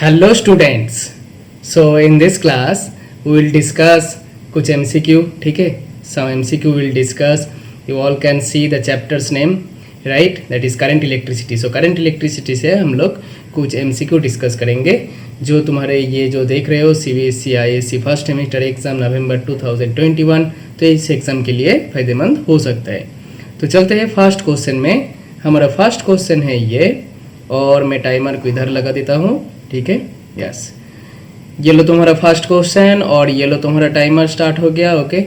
Hello students. So in this class we will discuss कुछ MCQ. ठीक है, some MCQ we will discuss. You all can see the chapter's name, right? That is current electricity. So current electricity से हम लोग कुछ MCQ discuss करेंगे जो तुम्हारे ये जो देख रहे हो CBSE ISC first semester exam November 2021, तो इस एग्ज़ाम के लिए फ़ायदेमंद हो सकता है. तो चलते हैं फर्स्ट क्वेश्चन में. हमारा फर्स्ट क्वेश्चन है ये, और मैं टाइमर को इधर लगा देता हूँ. ठीक है, यस. ये लो तुम्हारा फर्स्ट क्वेश्चन और ये लो तुम्हारा टाइमर स्टार्ट हो गया. ओके,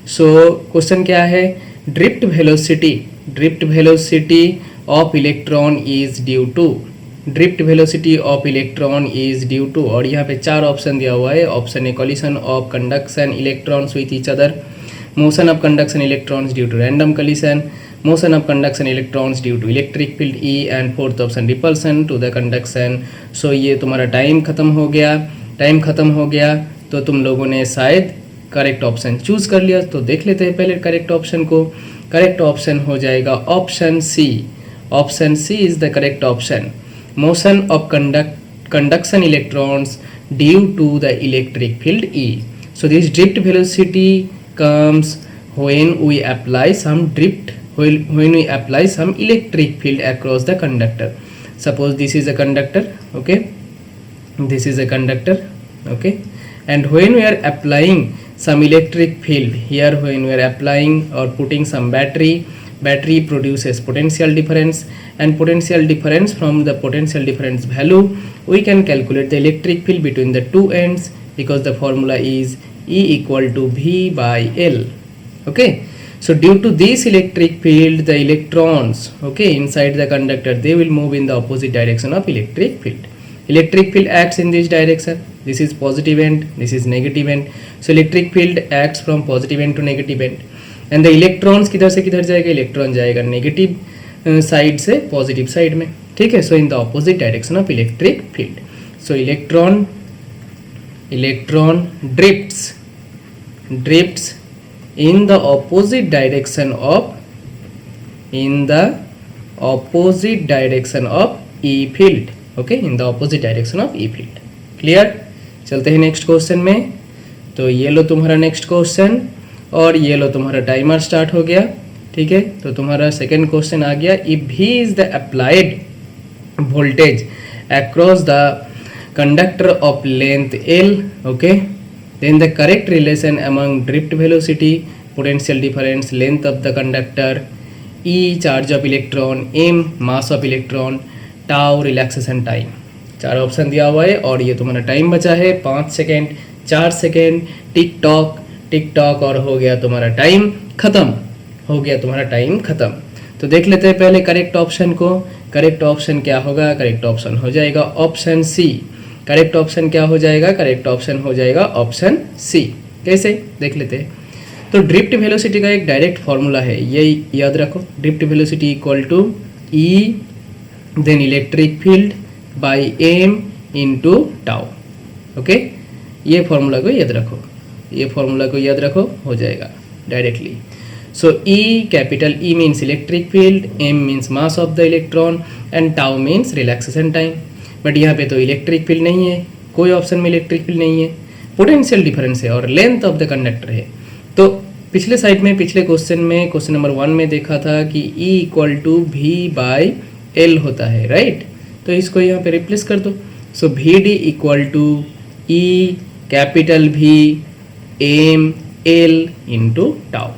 सो क्वेश्चन क्या है? Drift velocity of electron is due to. Drift velocity of electron is due to, और यहाँ पे चार ऑप्शन दिया हुआ है. Option A collision of conduction electrons with each other, motion of conduction electrons due to random collision, motion of conduction electrons due to electric field E, and fourth option repulsion to the conduction. So ये तुम्हारा time ख़त्म हो गया. तो तुम लोगों ने शायद करेक्ट ऑप्शन चूज़ कर लिया. तो देख लेते हैं पहले करेक्ट ऑप्शन को. करेक्ट ऑप्शन हो जाएगा option C. Option C is the correct option. Motion of conduction electrons due to the electric field E. So this drift velocity comes when we apply some electric field across the conductor. Suppose this is a conductor, okay, this is a conductor, okay, and when we are applying some electric field here, when we are applying or putting some battery produces potential difference, and potential difference, from the potential difference value we can calculate the electric field between the two ends, because the formula is E equal to V by L. Okay, so due to this electric field, the electrons, okay, inside the conductor, they will move in the opposite direction of electric field. Electric field acts in this direction. This is positive end, this is negative end. So electric field acts from positive end to negative end, and the electrons किधर से किधर जाएगा? Electron जाएगा negative side से positive side में. ठीक है, so in the opposite direction of electric field. So electron drifts in the opposite direction of E field. Okay, in the opposite direction of E field. Clear? चलते हैं next question में. तो ये लो तुम्हारा नेक्स्ट क्वेश्चन, और ये लो तुम्हारा टाइमर स्टार्ट हो गया. ठीक है, तो तुम्हारा सेकेंड क्वेश्चन आ गया. If V is the applied voltage across the conductor of length L, okay, then the correct relation among drift velocity, potential difference, length of the conductor, E charge of electron, M mass of electron, tau relaxation time. चार option दिया हुआ है, और ये तुम्हारा time बचा है 5 second, 4 second. Tick tock और हो गया तुम्हारा टाइम खत्म. तो देख लेते हैं पहले करेक्ट ऑप्शन को. करेक्ट ऑप्शन क्या होगा? करेक्ट ऑप्शन हो जाएगा ऑप्शन सी. करेक्ट ऑप्शन क्या हो जाएगा? करेक्ट ऑप्शन हो जाएगा ऑप्शन सी. कैसे? देख लेते हैं. तो ड्रिफ्ट वेलोसिटी का एक डायरेक्ट फॉर्मूला है, ये याद रखो. Drift velocity equal to E then electric field by M into tau. Okay, ये फॉर्मूला को याद रखो, हो जाएगा directly. So E, capital E means electric field, M means mass of the electron, and tau means relaxation time. But यहाँ पे तो electric field नहीं है, कोई ऑप्शन में इलेक्ट्रिक फील्ड नहीं है. पोटेंशियल डिफरेंस है और लेंथ ऑफ द कंडक्टर है. तो पिछले साइड में, पिछले क्वेश्चन में, क्वेश्चन नंबर 1 में देखा था कि E equal to V by L होता है, राइट. तो इसको यहाँ पे रिप्लेस कर दो. So VD equal to E capital V M L into tau.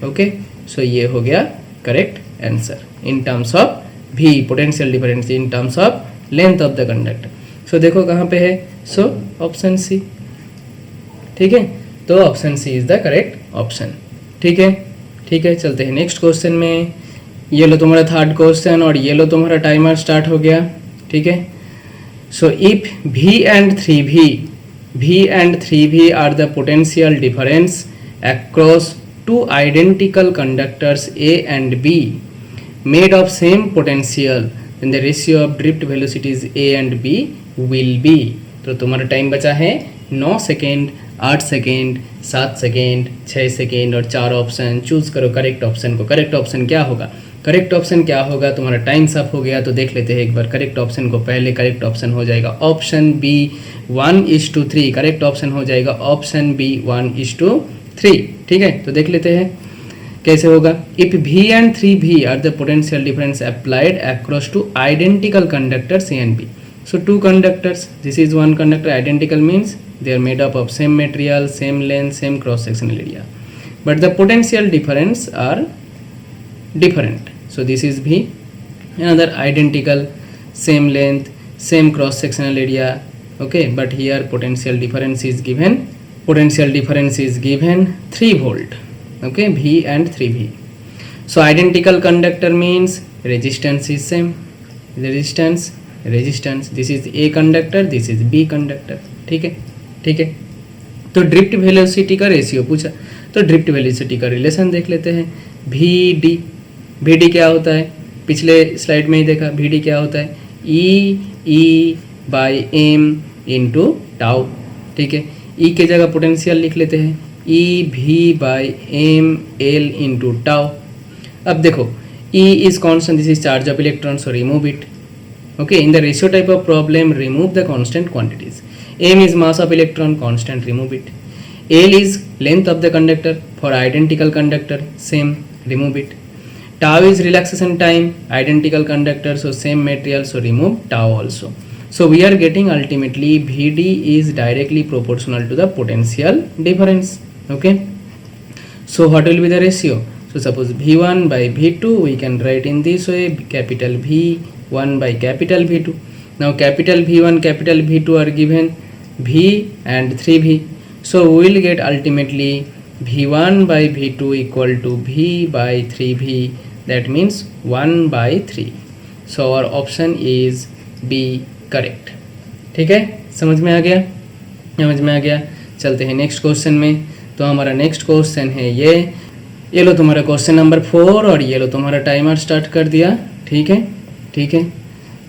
Okay, so ये हो गया correct answer in terms of V potential difference, in terms of length of the conductor. So देखो कहाँ पे है? So option C. ठीक है, तो option C is the correct option. ठीक है, चलते हैं नेक्स्ट क्वेश्चन में. ये लो तुम्हारा थर्ड क्वेश्चन, और ये लो तुम्हारा टाइमर स्टार्ट हो गया. ठीक है, so if V and 3V are the potential difference across two identical conductors A and B made of same potential, then the ratio of drift velocities A and B will be. तो तुम्हारा time बचा है 9 second, 8 second, 7 second, 6 second और 4 option. Choose करो correct option को. Correct option क्या होगा? Correct option क्या होगा, तुम्हारा टाइम्स अप हो गया। तो देख लेते हैं एक बार करेक्ट ऑप्शन को। पहले करेक्ट ऑप्शन हो जाएगा ऑप्शन बी 1:3। करेक्ट ऑप्शन हो जाएगा ऑप्शन बी 1:3। ठीक है, तो देख लेते हैं कैसे होगा। If V and 3V are the potential difference applied across two identical conductors A and B. So two conductors, this is one conductor. Identical means they are made up of same material, same length, same cross sectional area, but the potential difference are different. So this is V. Another identical, same length, same cross sectional area, okay, but here potential difference is given. Potential difference is given 3 volt, okay, V and 3V. So identical conductor means resistance is same. Resistance, this is A conductor, this is B conductor. ठीक है, ठीक है। तो drift velocity का ratio पूछा, तो drift velocity का relation देख लेते हैं। वी डी क्या होता है, पिछले स्लाइड में ही देखा। वी डी क्या होता है, E by M into tau. ठीक है, ई के जगह पोटेंशियल लिख लेते हैं, E V by M L into tau. अब देखो, E is constant, this is charge of electron, so remove it. Okay, in the ratio type of problem, remove the constant quantities. M is mass of electron, constant, remove it. L is length of the conductor, for identical conductor, same, remove it. Tau is relaxation time, identical conductor, so same material, so remove tau also. So we are getting ultimately Vd is directly proportional to the potential difference. Okay, so what will be the ratio? So suppose V1 by V2 we can write in this way, capital V1 by capital V2. Now capital V1, capital V2 are given, V and 3V. So we will get ultimately V1 by V2 equal to V by 3V. That means 1 by 3. So our option is B correct. ठीक है, समझ में आ गया, समझ में आ गया। चलते हैं नेक्स्ट क्वेश्चन में। तो हमारा नेक्स्ट क्वेश्चन है ये लो तुम्हारा क्वेश्चन नंबर 4, और ये लो तुम्हारा टाइमर स्टार्ट कर दिया। ठीक है, ठीक है।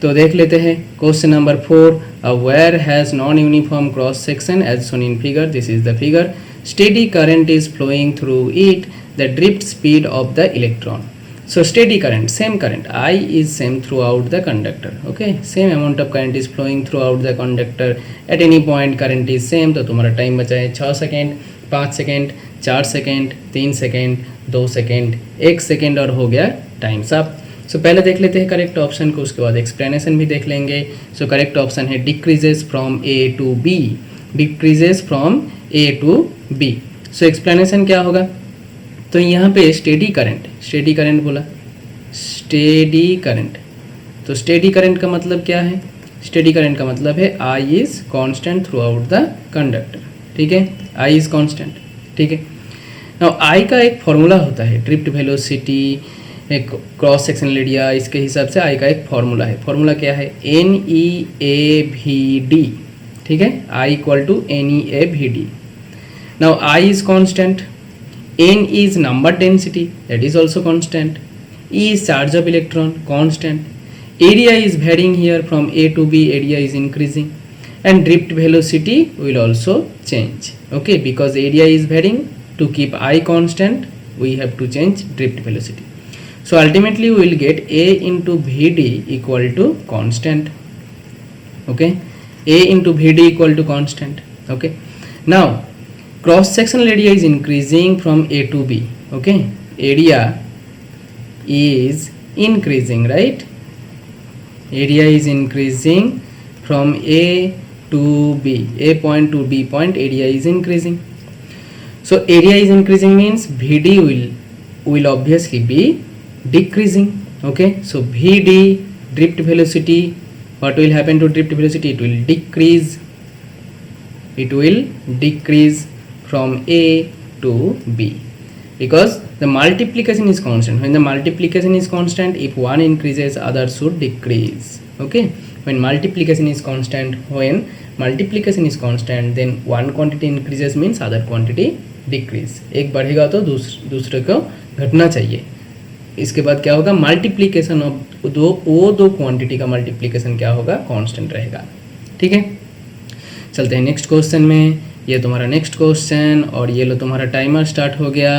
तो देख लेते हैं question number 4। A wire has non uniform cross section as shown in figure, this is the figure. Steady current is flowing through it, the drift speed of the electron. So steady current, same current, I is same throughout the conductor. Okay, same amount of current is flowing throughout the conductor. At any point current is same. तो तुम्हारा time बचा है 6 second, 5 second, 4 second, 3 second, 2 second, 1 second, और हो गया times up. सो पहले देख लेते हैं करेक्ट ऑप्शन को, उसके बाद एक्सप्लेनेशन भी देख लेंगे। सो करेक्ट ऑप्शन है decreases from A to B, decreases from A to B. So explanation क्या होगा, तो यहाँ पे स्टेडी करंट बोला, स्टेडी करंट। तो स्टेडी करंट का मतलब क्या है, स्टेडी करंट का मतलब है I is constant throughout the conductor. ठीक है, आई इज कांस्टेंट। ठीक है, नाउ आई का एक फॉर्मूला होता है, ड्रिफ्ट वेलोसिटी, एक क्रॉस सेक्शनल एरिया, इसके हिसाब से आई का एक फॉर्मूला है। फॉर्मूला क्या है, N E A V D. ठीक है, I equal to N E A V D. Now I is constant, n is number density, that is also constant. E is charge of electron, constant. Area is varying here from A to B, area is increasing, and drift velocity will also change. Okay, because area is varying, to keep I constant we have to change drift velocity. So ultimately we will get A into Vd equal to constant. Okay, A into Vd equal to constant. Okay, now cross sectional area is increasing from A to B. Okay, area is increasing, right? Area is increasing from A to B, A point to B point, area is increasing. So area is increasing means Vd will obviously be decreasing. Okay, so Vd, drift velocity, what will happen to drift velocity, it will decrease, it will decrease from A to B, because the multiplication is constant. When the multiplication is constant, if one increases, other should decrease. Okay, when multiplication is constant, then one quantity increases means other quantity decrease. एक बढ़ेगा तो दूसरे को घटना चाहिए। इसके बाद क्या होगा, मल्टीप्लीकेशन ऑफ दो क्वांटिटी का मल्टीप्लीकेशन क्या होगा, कांस्टेंट रहेगा। ठीक है, चलते हैं नेक्स्ट क्वेश्चन में। ये तुम्हारा नेक्स्ट क्वेश्चन, और ये लो तुम्हारा टाइमर स्टार्ट हो गया।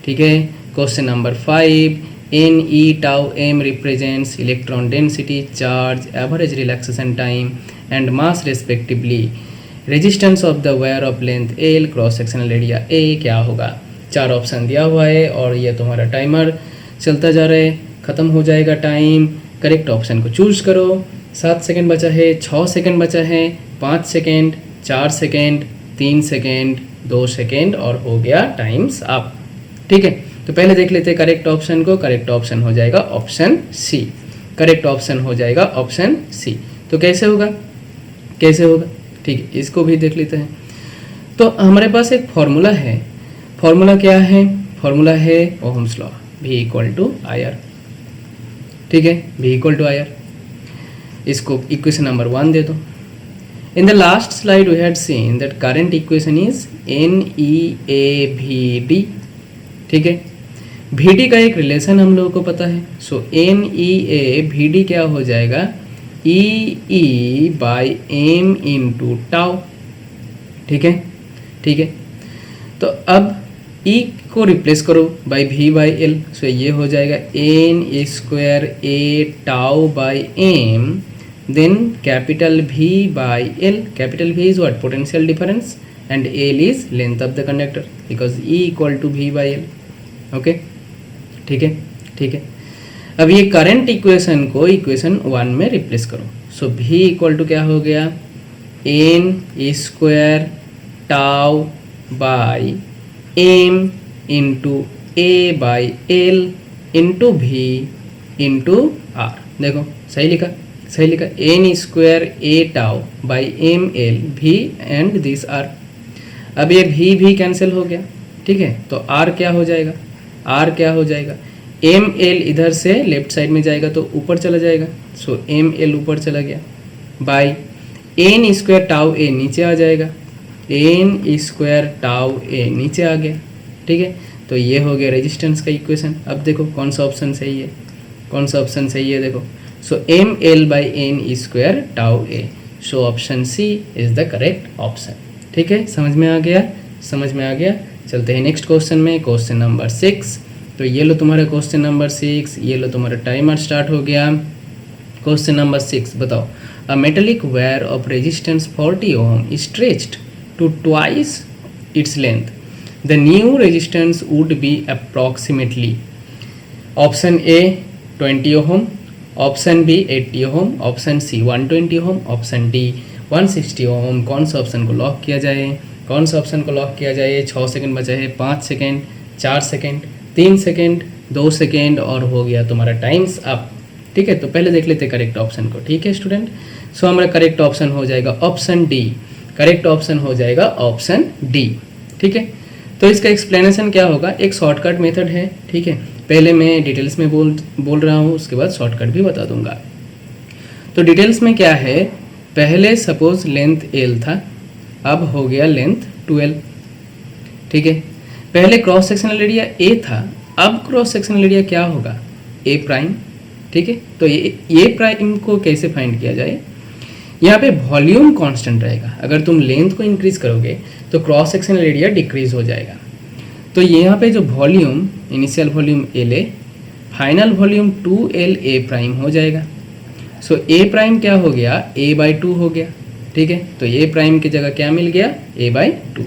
ठीक है, question number 5, N E tau M represents electron density, charge, average relaxation time and mass respectively. Resistance of the wire of length L, cross sectional area A क्या होगा। 4 ऑप्शन दिया हुआ है और ये तुम्हारा टाइमर चलता जा रहा है, ख़त्म हो जाएगा टाइम। करेक्ट ऑप्शन को चूज करो। 7 सेकेंड बचा है, 6 सेकेंड बचा है, 5 सेकेंड, 4 सेकेंड, 3 सेकेंड, 2 सेकेंड और हो गया टाइम्स अप। ठीक है, तो पहले देख लेते हैं करेक्ट ऑप्शन को। करेक्ट ऑप्शन हो जाएगा ऑप्शन सी। करेक्ट ऑप्शन हो जाएगा ऑप्शन सी। तो कैसे होगा, कैसे होगा, ठीक है, इसको भी देख लेते हैं। तो हमारे पास एक फॉर्मूला है। फॉर्मूला क्या है, फॉर्मूला है Ohm's law, V equal to I R. ठीक है, V equal to I R. इसको इक्वेशन नंबर 1 दे दो। In the last slide we had seen that current equation is NEAVD। ठीक है, VD का एक रिलेशन हम लोगों को पता है। सो NEAVD क्या हो जाएगा, EE by M into tau. ठीक है, ठीक है, तो अब E को रिप्लेस करो by V by L। So ये हो जाएगा N square A tau by M, then capital V by L। Capital V is what, potential difference, and L is length of the conductor because E equal to V by L। Okay, ठीक है, ठीक है। अब ये current equation को equation 1 में replace करो। सो V equal to क्या हो गया, N square tau by M into A by L into V into R। देखो सही लिखा, सही लिखा। N square A tau by M L V and this R। अब ये V कैंसिल हो गया। ठीक है, तो R क्या हो जाएगा, R क्या हो जाएगा, एम एल इधर से लेफ्ट साइड में जाएगा तो ऊपर चला जाएगा। सो एम एल ऊपर चला गया बाई एन स्क्वायर टाउ ए नीचे आ जाएगा, एन स्क्वायर टाउ ए नीचे आ गया। ठीक है, तो ये हो गया रेजिस्टेंस का इक्वेशन। अब देखो कौन सा ऑप्शन सही है, कौन सा ऑप्शन सही है, देखो। So M L by N square tau A. So option C is the correct option. ठीक है, समझ में आ गया, समझ में आ गया। चलते हैं नेक्स्ट क्वेश्चन में, क्वेश्चन नंबर 6। तो ये लो तुम्हारा क्वेश्चन नंबर 6, ये लो तुम्हारा टाइमर स्टार्ट हो गया। क्वेश्चन नंबर 6 बताओ, a metallic wire of resistance 40 ohm stretched to twice its length, the new resistance would be approximately. Option A 20 ohm, option B 80 ohm, option C 120 ohm, option D 160 ohm. कौन सा option को lock किया जाए, कौन सा option को lock किया जाए। 6 सेकंड बचा है, 5 सेकंड, 4 सेकंड, 3 सेकेंड, 2 सेकेंड और हो गया तुम्हारा टाइम्स अप। ठीक है, तो पहले देख लेते करेक्ट ऑप्शन को। ठीक है स्टूडेंट, सो हमारा करेक्ट ऑप्शन हो जाएगा ऑप्शन डी। करेक्ट ऑप्शन हो जाएगा ऑप्शन डी। ठीक है, तो इसका एक्सप्लेनेशन क्या होगा, एक शॉर्टकट मेथड है। ठीक है, पहले मैं डिटेल्स में बोल रहा हूँ, उसके बाद शॉर्टकट भी बता दूंगा। तो डिटेल्स में क्या है, पहले सपोज लेंथ एल था, अब हो गया लेंथ 12। ठीक है, पहले क्रॉस सेक्शनल एरिया ए था, अब क्रॉस सेक्शनल एरिया क्या होगा, ए प्राइम। ठीक है, तो ये प्राइम को कैसे फाइंड किया जाए, यहाँ पे वॉल्यूम कांस्टेंट रहेगा। अगर तुम लेंथ को इंक्रीज करोगे तो क्रॉस सेक्शनल एरिया डिक्रीज हो जाएगा। तो यहाँ पे जो volume, initial volume L A, final volume 2L A prime हो जाएगा। सो ए प्राइम क्या हो गया, ए बाई 2 हो गया। ठीक है, तो ए प्राइम की जगह क्या मिल गया, ए बाई 2।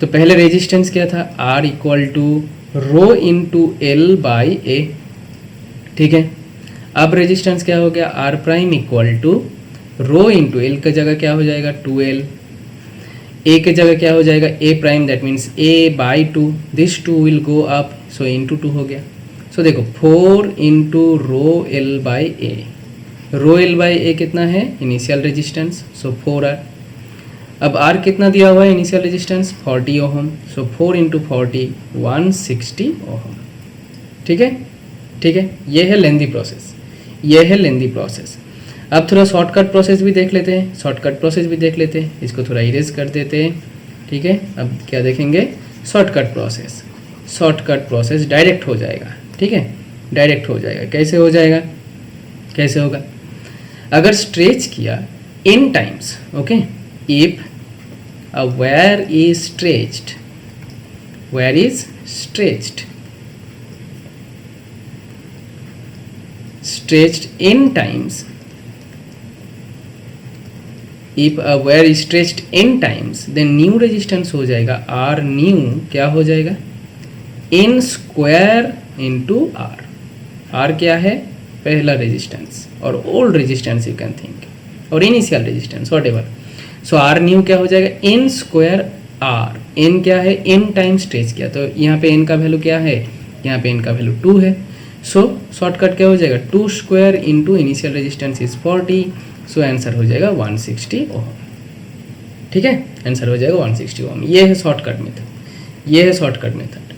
तो पहले रेजिस्टेंस क्या था, R equal to rho into L by A. ठीक है, अब रेजिस्टेंस क्या हो गया, R prime equal to rho into L की जगह क्या हो जाएगा 2L, ए की जगह क्या हो जाएगा A prime, that means A by 2, this 2 will go up, so into 2 हो गया। सो देखो 4 into rho L by A, rho L by A कितना है, इनिशियल रेजिस्टेंस, सो 4R। अब R कितना दिया हुआ है, इनिशियल रेजिस्टेंस 40 ओहम, सो 4 इंटू 40 160 ओहम। ठीक है, ठीक है, ये है लेंदी प्रोसेस, ये है लेंदी प्रोसेस। अब थोड़ा शॉर्टकट प्रोसेस भी देख लेते हैं, शॉर्टकट प्रोसेस भी देख लेते हैं, इसको थोड़ा इरेज कर देते हैं। ठीक है, अब क्या देखेंगे, shortcut process. Shortcut process direct हो जाएगा। ठीक है, डायरेक्ट हो जाएगा। कैसे हो जाएगा, कैसे होगा, अगर स्ट्रेच किया n times, okay, if a wire is stretched, wire is stretched stretched n times, if a wire is stretched n times, then new resistance हो जाएगा R new क्या हो जाएगा n square into R. R क्या है, पहला resistance और old resistance you can think, और initial resistance whatever. So R new क्या हो जाएगा n स्क्वायर R. n क्या है, n टाइम स्ट्रेच किया, तो यहाँ पे n का वैल्यू क्या है, यहाँ पे n का वैल्यू 2 है. सो शॉर्टकट क्या हो जाएगा 2 square into initial resistance is 40. So answer हो जाएगा 160 ओम. ठीक है, आंसर हो जाएगा 160 ओम. ये है शॉर्टकट मेथड, ये है शॉर्टकट मेथड.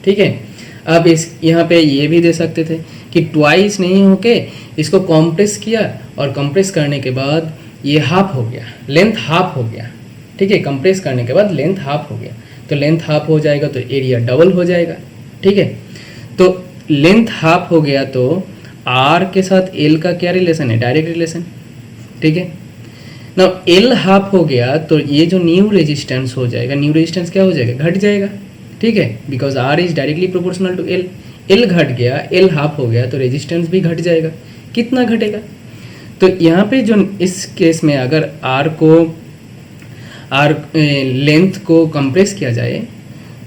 ठीक है, अब इस यहाँ पे ये भी दे सकते थे कि ट्वाइस नहीं होके इसको कॉम्प्रेस किया और कंप्रेस करने के बाद ये हाफ हो गया, लेंथ हाफ हो गया. ठीक है, कंप्रेस करने के बाद लेंथ हाफ हो गया, तो लेंथ हाफ हो जाएगा तो एरिया डबल हो जाएगा. ठीक है, तो लेंथ हाफ हो गया तो आर के साथ एल का क्या रिलेशन है, डायरेक्ट रिलेशन. ठीक है, ना एल हाफ हो गया तो ये जो न्यू रेजिस्टेंस हो जाएगा, न्यू रेजिस्टेंस क्या हो जाएगा, घट जाएगा. ठीक है, because R is directly proportional to L. L घट गया, एल हाफ हो गया तो रेजिस्टेंस भी घट जाएगा. कितना घटेगा, तो यहाँ पे जो इस केस में अगर आर लेंथ को कंप्रेस किया जाए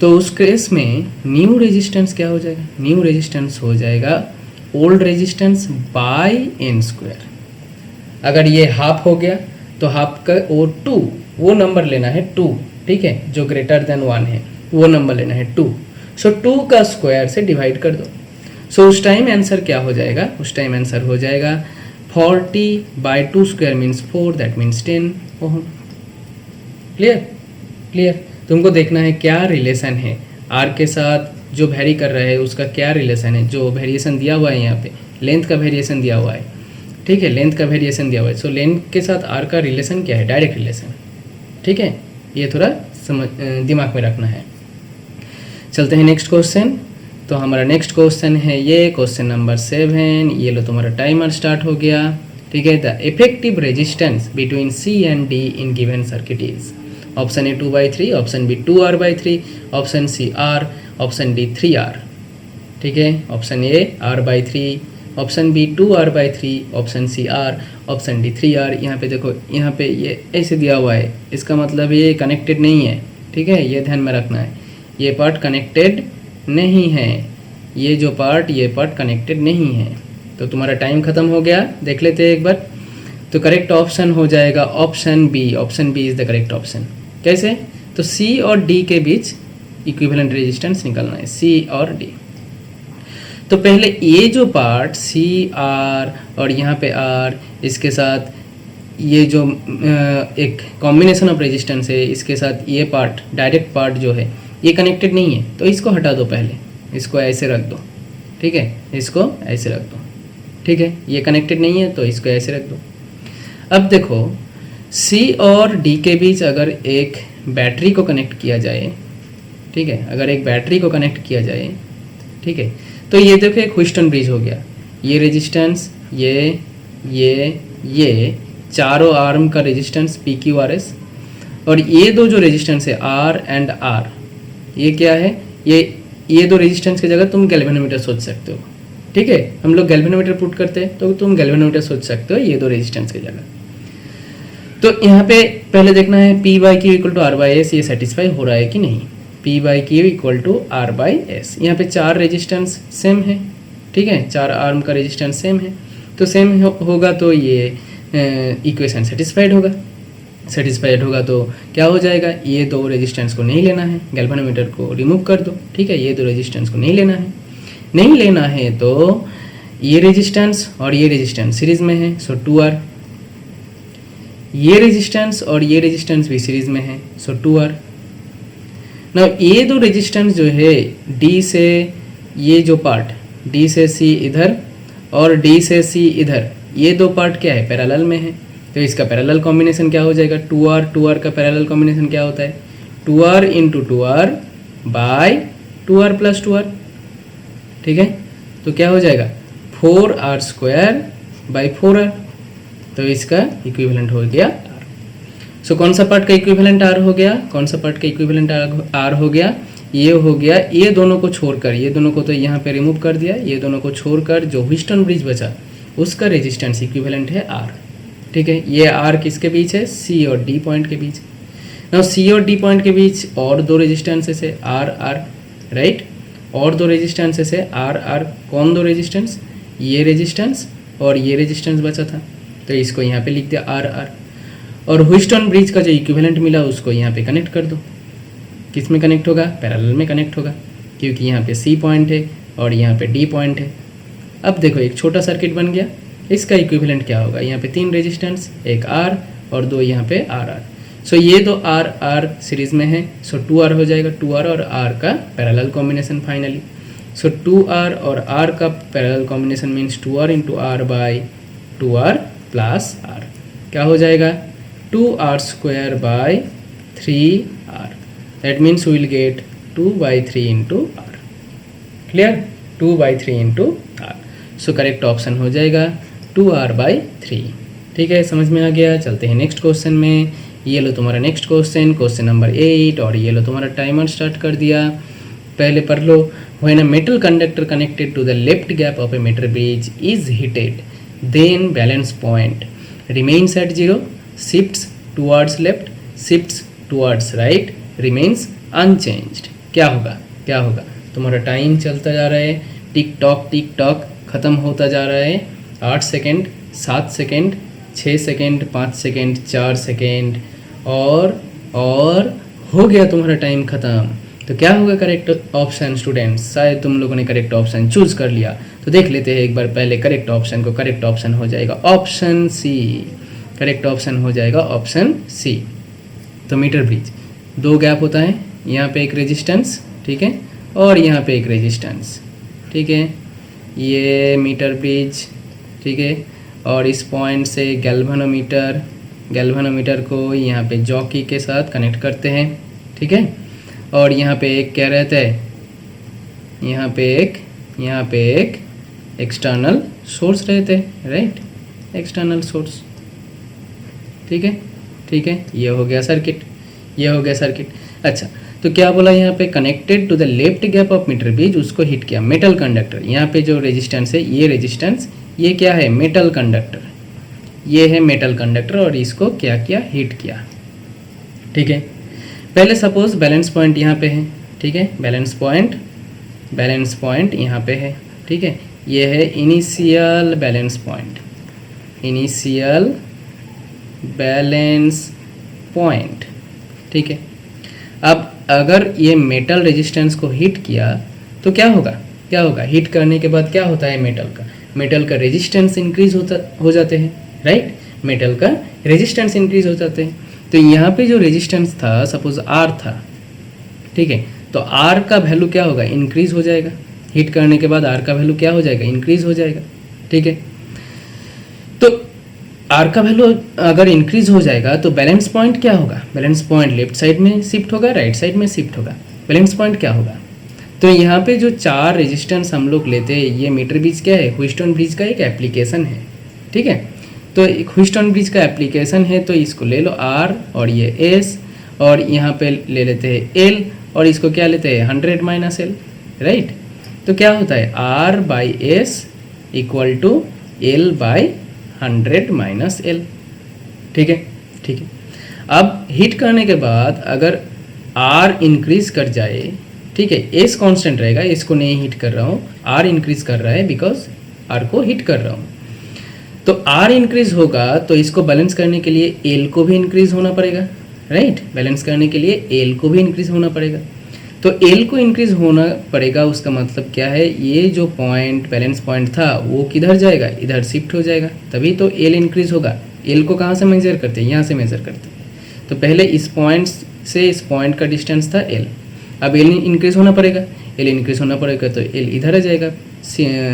तो उस केस में न्यू रेजिस्टेंस क्या हो जाएगा, न्यू रेजिस्टेंस हो जाएगा old resistance by N square. अगर ये हाफ हो गया तो हाफ का वो 2, वो नंबर लेना है 2. ठीक है, जो ग्रेटर देन 1 है वो नंबर लेना है 2. सो 2 का स्क्वायर से डिवाइड कर दो. सो उस टाइम आंसर क्या हो जाएगा, उस टाइम आंसर हो जाएगा 40/2 square means 4, that means 10 ohm. Clear, clear. तुमको देखना है क्या रिलेशन है आर के साथ जो वेरी कर रहा है उसका क्या रिलेशन है. जो वेरिएशन दिया हुआ है यहाँ पे लेंथ का वेरिएशन दिया हुआ है. ठीक है, लेंथ का वेरिएशन दिया हुआ है. सो लेंथ के साथ आर का रिलेशन क्या है, डायरेक्ट रिलेशन. ठीक है, ये थोड़ा समझ दिमाग में रखना है. चलते हैं नेक्स्ट क्वेश्चन. तो हमारा नेक्स्ट क्वेश्चन है ये क्वेश्चन नंबर 7. ये लो तुम्हारा टाइमर स्टार्ट हो गया. ठीक है, the effective resistance between C and D in given circuit is. Option A 2/3, option B 2R/3, option C R, option D 3R. ठीक है, option A R/3, option B 2R/3, option C R, option D 3R. यहाँ पे देखो, यहाँ पे ये ऐसे दिया हुआ है, इसका मतलब ये कनेक्टेड नहीं है. ठीक है, ये ध्यान में रखना है, ये पार्ट कनेक्टेड नहीं है, ये जो पार्ट, ये पार्ट कनेक्टेड नहीं है. तो तुम्हारा टाइम खत्म हो गया. देख लेते हैं एक बार. तो करेक्ट ऑप्शन हो जाएगा option B. Option B is the correct option. कैसे, तो सी और डी के बीच इक्विवेलेंट रेजिस्टेंस निकालना है, सी और डी. तो पहले ये जो पार्ट सी आर और यहाँ पे आर, इसके साथ ये जो एक कॉम्बिनेशन ऑफ रेजिस्टेंस है, इसके साथ ये पार्ट डायरेक्ट पार्ट जो है ये कनेक्टेड नहीं है, तो इसको हटा दो. पहले इसको ऐसे रख दो. ठीक है, इसको ऐसे रख दो. ठीक है, ये कनेक्टेड नहीं है तो इसको ऐसे रख दो. अब देखो, C और D के बीच अगर एक बैटरी को कनेक्ट किया जाए, ठीक है, अगर एक बैटरी को कनेक्ट किया जाए, ठीक है, तो ये देखो एक ह्यूस्टन ब्रिज हो गया. ये रेजिस्टेंस, ये चारों आर्म का रेजिस्टेंस PQRS, और ये दो जो रेजिस्टेंस है R एंड R, ये क्या है, ये दो रेजिस्टेंस की जगह तुम गैल्वेनोमीटर सोच सकते हो. ठीक है, हम लोग गैल्वेनोमीटर पुट करते हैं तो तुम गैल्वेनोमीटर सोच सकते हो ये दो रेजिस्टेंस की जगह. तो यहाँ पे पहले देखना है P/Q = R/S, ये सेटिस्फाई हो रहा है कि नहीं. P/Q = R/S. यहाँ पे 4 रेजिस्टेंस सेम है. ठीक है, 4 आर्म का रेजिस्टेंस सेम है, तो सेम होगा तो ये इक्वेशन सेटिस्फाइड होगा. सेटिस्फाइड होगा तो क्या हो जाएगा, ये दो रेजिस्टेंस को नहीं लेना है, गैल्वेनोमीटर को रिमूव कर दो. ठीक है, ये दो रेजिस्टेंस को नहीं लेना है. नहीं लेना है तो ये रेजिस्टेंस और ये रेजिस्टेंस सीरीज में है, सो 2R. ये रेजिस्टेंस और ये रेजिस्टेंस भी सीरीज में है, सो 2R. ना ये दो रेजिस्टेंस जो है D से, ये जो पार्ट D से C इधर और D से C इधर, ये दो पार्ट क्या है, पैरेलल में है. तो इसका पैरेलल कॉम्बिनेशन क्या हो जाएगा, 2R का पैरेलल कॉम्बिनेशन क्या होता है, 2R × 2R bye 2R + 2R. ठीक है, तो क्या हो जाएगा 4R² बाई 4R. तो इसका इक्विवेलेंट हो गया R. सो कौन सा पार्ट का इक्विवेलेंट R हो गया, कौन सा पार्ट का इक्विवेलेंट R हो गया, ये हो गया. ये दोनों को छोड़कर, ये दोनों को तो यहाँ पे रिमूव कर दिया, ये दोनों को छोड़कर जो ह्यूस्टन ब्रिज बचा उसका रेजिस्टेंस इक्विवेलेंट है R। ठीक है, ये R किसके बीच है? C और D पॉइंट के बीच। नाउ C और D पॉइंट के बीच और दो रेजिस्टेंसेस है R R, राइट, और दो रेजिस्टेंसेस है R R। कौन दो रेजिस्टेंस? ये रेजिस्टेंस और ये रेजिस्टेंस बचा था, तो इसको यहाँ पे लिख दिया R R। और ह्यूस्टन ब्रिज का जो इक्विवेलेंट मिला उसको यहाँ पे कनेक्ट कर दो। किस में कनेक्ट होगा? पैरेलल में कनेक्ट होगा, क्योंकि यहाँ पे C पॉइंट है और यहाँ पे D पॉइंट है। अब देखो एक छोटा सर्किट बन गया। इसका इक्विवेलेंट क्या होगा? यहाँ पे 3 रेजिस्टेंस, एक R और 2 यहाँ पे R R। सो ये दो R R सीरीज में है, सो 2R हो जाएगा। 2R और R का पैरेलल कॉम्बिनेशन फाइनली। सो 2R और R का parallel combination means 2R into R by 2R plus R। क्या हो जाएगा? 2R square by 3R। That means we will get 2/3 into R। Clear? 2/3 into R। So correct option हो जाएगा 2R/3। ठीक है, समझ में आ गया। चलते हैं नेक्स्ट क्वेश्चन में। ये लो तुम्हारा नेक्स्ट क्वेश्चन, क्वेश्चन नंबर 8, और ये लो तुम्हारा टाइमर स्टार्ट कर दिया। पहले पढ़ लो। When a metal conductor connected to the left gap of a meter bridge is heated, then balance point remains at 0, shifts towards left, shifts towards right, remains unchanged. क्या होगा? क्या होगा? तुम्हारा टाइम चलता जा रहा है, टिक टॉक ख़त्म होता जा रहा है। 8 second, 7 second, 6 second, 5 second, 4 second, और हो गया तुम्हारा टाइम ख़त्म। तो क्या होगा करेक्ट ऑप्शन स्टूडेंट्स? शायद तुम लोगों ने करेक्ट ऑप्शन चूज़ कर लिया, तो देख लेते हैं एक बार पहले करेक्ट ऑप्शन को। करेक्ट ऑप्शन हो जाएगा ऑप्शन सी। करेक्ट ऑप्शन हो जाएगा ऑप्शन सी। तो मीटर ब्रिज 2 गैप होता है, यहाँ पे एक रेजिस्टेंस, ठीक है, और यहाँ पे एक रेजिस्टेंस, ठीक है, ये मीटर ब्रिज, ठीक है, और इस पॉइंट से गैल्वेनोमीटर को यहाँ पे जॉकी के साथ कनेक्ट करते हैं, ठीक है, और यहाँ पे एक क्या रहता है? यहाँ पे एक एक्सटर्नल सोर्स रहते हैं, राइट, एक्सटर्नल सोर्स, ठीक है, ये हो गया सर्किट। अच्छा, तो क्या बोला यहाँ पे? Connected to the left gap of metre bridge, उसको हिट किया मेटल कंडक्टर। यहाँ पे जो रेजिस्टेंस है, ये रेजिस्टेंस, ये क्या है? मेटल कंडक्टर, ये है मेटल कंडक्टर, और इसको क्या किया? हिट किया, ठीक है। पहले सपोज बैलेंस पॉइंट यहाँ पे है, ठीक है, बैलेंस पॉइंट यहाँ पे है, ठीक है, ये है इनिशियल बैलेंस पॉइंट, ठीक है। अब अगर ये मेटल रेजिस्टेंस को हिट किया तो क्या होगा? हिट करने के बाद क्या होता है? मेटल का रेजिस्टेंस इंक्रीज हो जाते हैं, राइट, मेटल का रेजिस्टेंस इंक्रीज हो जाते हैं। तो यहाँ पे जो रेजिस्टेंस था, सपोज R था, ठीक है, तो R का वैल्यू क्या होगा? इंक्रीज हो जाएगा। हिट करने के बाद R का वैल्यू क्या हो जाएगा? इंक्रीज हो जाएगा, ठीक है। तो R का वैल्यू अगर इंक्रीज हो जाएगा तो बैलेंस पॉइंट क्या होगा? बैलेंस पॉइंट लेफ्ट साइड में शिफ्ट होगा, राइट साइड में शिफ्ट होगा। बैलेंस पॉइंट क्या होगा? तो यहाँ पे जो 4 रेजिस्टेंस हम लोग लेते हैं, ये मीटर ब्रिज क्या है? ह्यूस्टन ब्रिज का एक एप्लीकेशन है, ठीक है। तो एक ह्यूस्टन ब्रिज का एप्लीकेशन है, तो इसको ले लो R, और ये S, और यहाँ पे ले लेते हैं L, और इसको क्या लेते हैं? 100 - L, राइट। तो क्या होता है? R/S equal to L/100 - L, ठीक है। अब हिट करने के बाद अगर R इंक्रीज कर जाए, ठीक है, S कांस्टेंट रहेगा, S को नहीं हिट कर रहा हूँ, R इंक्रीज कर रहा है बिकॉज R को हिट कर रहा हूँ। तो R इंक्रीज होगा तो इसको बैलेंस करने के लिए L को भी इंक्रीज होना पड़ेगा, राइट, बैलेंस करने के लिए L को भी इंक्रीज होना पड़ेगा। तो L को इंक्रीज होना पड़ेगा, उसका मतलब क्या है? ये जो पॉइंट बैलेंस पॉइंट था वो किधर जाएगा? इधर शिफ्ट हो जाएगा, तभी तो L इंक्रीज होगा। L को कहाँ से मेजर करते हैं? यहाँ से मेजर करते हैं। तो पहले इस पॉइंट से इस पॉइंट का डिस्टेंस था L, अब L इंक्रीज होना पड़ेगा, L इंक्रीज होना पड़ेगा तो L इधर आ जाएगा,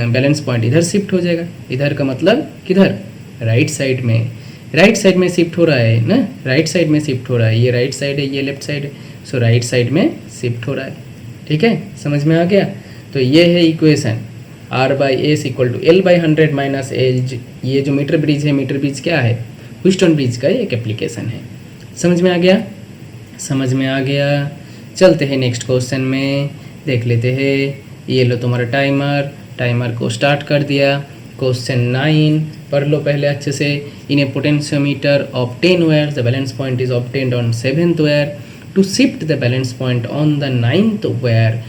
बैलेंस पॉइंट इधर शिफ्ट हो जाएगा। इधर का मतलब किधर? राइट साइड में शिफ्ट हो रहा है ना, राइट साइड में शिफ्ट हो रहा है। ये राइट साइड है, ये लेफ्ट साइड है, सो राइट साइड में शिफ्ट हो रहा है, ठीक है, समझ में आ गया। तो ये है equation R/S equal to L/100 - L। ये जो मीटर ब्रिज है, मीटर ब्रिज क्या है? ह्यूस्टन ब्रिज का एक एप्लीकेशन है। समझ में आ गया। चलते हैं नेक्स्ट क्वेश्चन में, देख लेते हैं। ये लो तुम्हारा टाइमर को स्टार्ट कर दिया। क्वेश्चन 9 पढ़ लो पहले अच्छे से. In a potentiometer of 10 wire the balance point is obtained on 7th wire. To shift the balance point on the 9th wire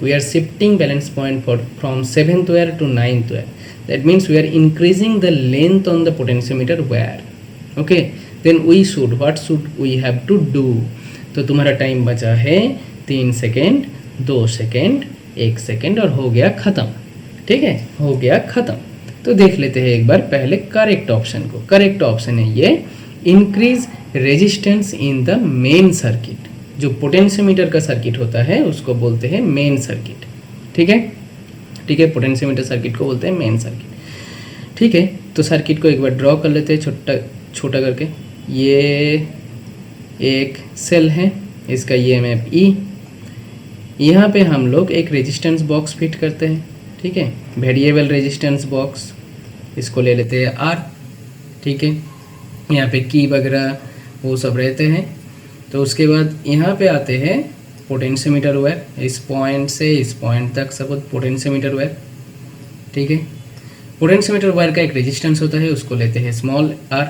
we are shifting balance point from 7th wire to 9th wire. That means we are increasing the length on the potentiometer wire. Okay, then what should we have to do? तो तुम्हारा time बचा है 3 second, 2 second, 1 second और हो गया ख़त्म. ठीक है, हो गया ख़त्म. तो देख लेते हैं एक बार पहले करेक्ट ऑप्शन को. करेक्ट ऑप्शन है ये, increase resistance in the main circuit. जो पोटेंशियोमीटर का सर्किट होता है उसको बोलते हैं मेन सर्किट. ठीक है, ठीक है, पोटेंशियोमीटर सर्किट को बोलते हैं मेन सर्किट. ठीक है, तो सर्किट को एक बार ड्रॉ कर लेते हैं छोटा छोटा करके. ये एक सेल है, इसका EMF E. यहाँ पे हम लोग एक रेजिस्टेंस बॉक्स फिट करते हैं. ठीक है, वेरिएबल रेजिस्टेंस बॉक्स, इसको ले लेते हैं R. ठीक है, यहाँ पे की वगैरह वो सब रहते हैं. तो उसके बाद यहाँ पे आते हैं पोटेंशियोमीटर वायर. इस पॉइंट से इस पॉइंट तक सपोज पोटेंशियोमीटर वायर. ठीक है, पोटेंशियोमीटर वायर का एक रेजिस्टेंस होता है, उसको लेते हैं स्मॉल r.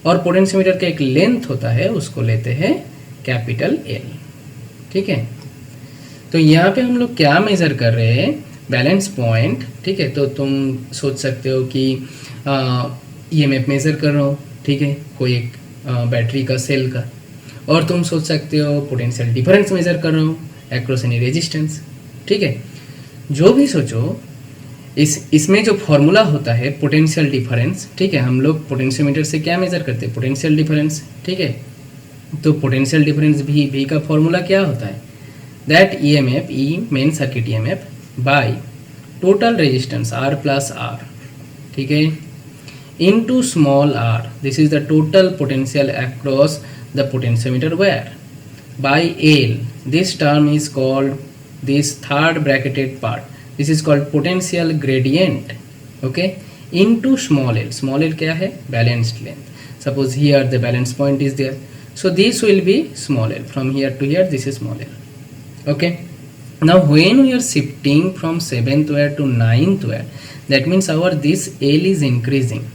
और पोटेंशियोमीटर का एक लेंथ होता है, उसको लेते हैं कैपिटल L. ठीक है, तो यहाँ पे हम लोग क्या मेज़र कर रहे हैं? Balance point. ठीक है, तो तुम सोच सकते हो कि EMF मेज़र कर रहा हूँ. ठीक है, कोई एक बैटरी का सेल का. और तुम सोच सकते हो पोटेंशियल डिफरेंस मेज़र कर रहा हूँ अक्रॉस एनी रेजिस्टेंस. ठीक है, जो भी सोचो, इसमें जो फॉर्मूला होता है पोटेंशियल डिफरेंस. ठीक है, हम लोग पोटेंशियोमीटर से क्या मेज़र करते हैं? Potential difference. ठीक है, तो पोटेंशियल डिफरेंस भी का फॉर्मूला क्या होता है? That EMF E main circuit EMF by total resistance R plus R. ठीक है, into small r. This is the total potential across the potentiometer wire by L. This term is called, this third bracketed part, this is called potential gradient. Okay, into small l. Small l क्या है? Balanced length. Suppose here the balance point is there, so this will be small l. From here to here this is small l. Okay, now when we are shifting from 7th wire to 9th wire, that means our this L is increasing.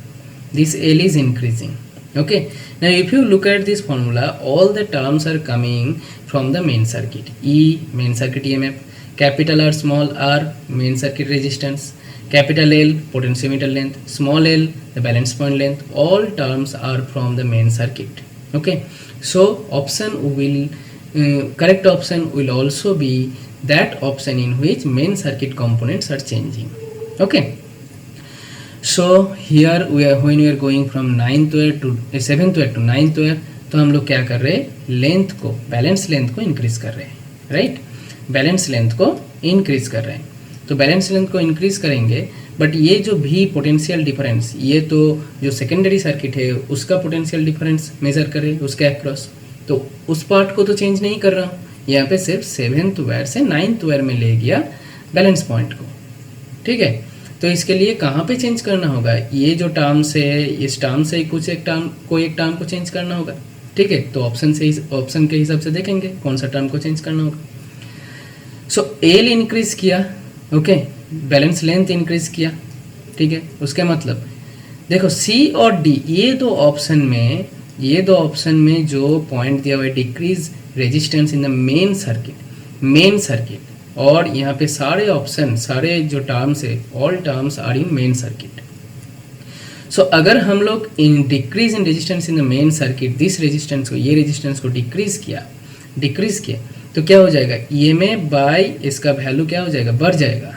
This L is increasing. Okay, now if you look at this formula, all the terms are coming from the main circuit. E main circuit EMF, capital R small r main circuit resistance, capital L potentiometer length, small l the balance point length. All terms are from the main circuit. Okay, so option will correct option will also be that option in which main circuit components are changing. Okay, so here we are, when we are going from 9th wire to 7th wire to 9th wire, तो हम लोग क्या कर रहे हैं? Length को, balance length को increase कर रहे हैं. राइट, बैलेंस लेंथ को इंक्रीज कर रहे हैं. तो बैलेंस लेंथ को इंक्रीज करेंगे, बट ये जो भी पोटेंशियल डिफरेंस, ये तो जो सेकेंडरी सर्किट है उसका पोटेंशियल डिफरेंस मेजर करें उसके अक्रॉस. तो उस पार्ट को तो चेंज नहीं कर रहा हूँ. यहाँ पे सिर्फ 7th वायर से 9th वायर में ले गया बैलेंस पॉइंट को. ठीक है, तो इसके लिए कहाँ पे चेंज करना होगा? ये जो टर्म्स है, इस टर्म से एक टर्म को चेंज करना होगा. ठीक है, तो ऑप्शन के हिसाब से देखेंगे कौन सा टर्म को चेंज करना होगा. सो एल इंक्रीज किया. ओके, बैलेंस लेंथ इंक्रीज किया. ठीक है, उसके मतलब देखो सी और डी, ये दो ऑप्शन में जो पॉइंट दिया हुआ है, decrease resistance in the main circuit. और यहाँ पे सारे ऑप्शन, सारे जो टर्म्स है, all terms are in main circuit. So अगर हम लोग in decrease in resistance in the main circuit, this resistance को, ये रेजिस्टेंस को डिक्रीज किया, तो क्या हो जाएगा? EMF बाय इसका वैल्यू क्या हो जाएगा? बढ़ जाएगा.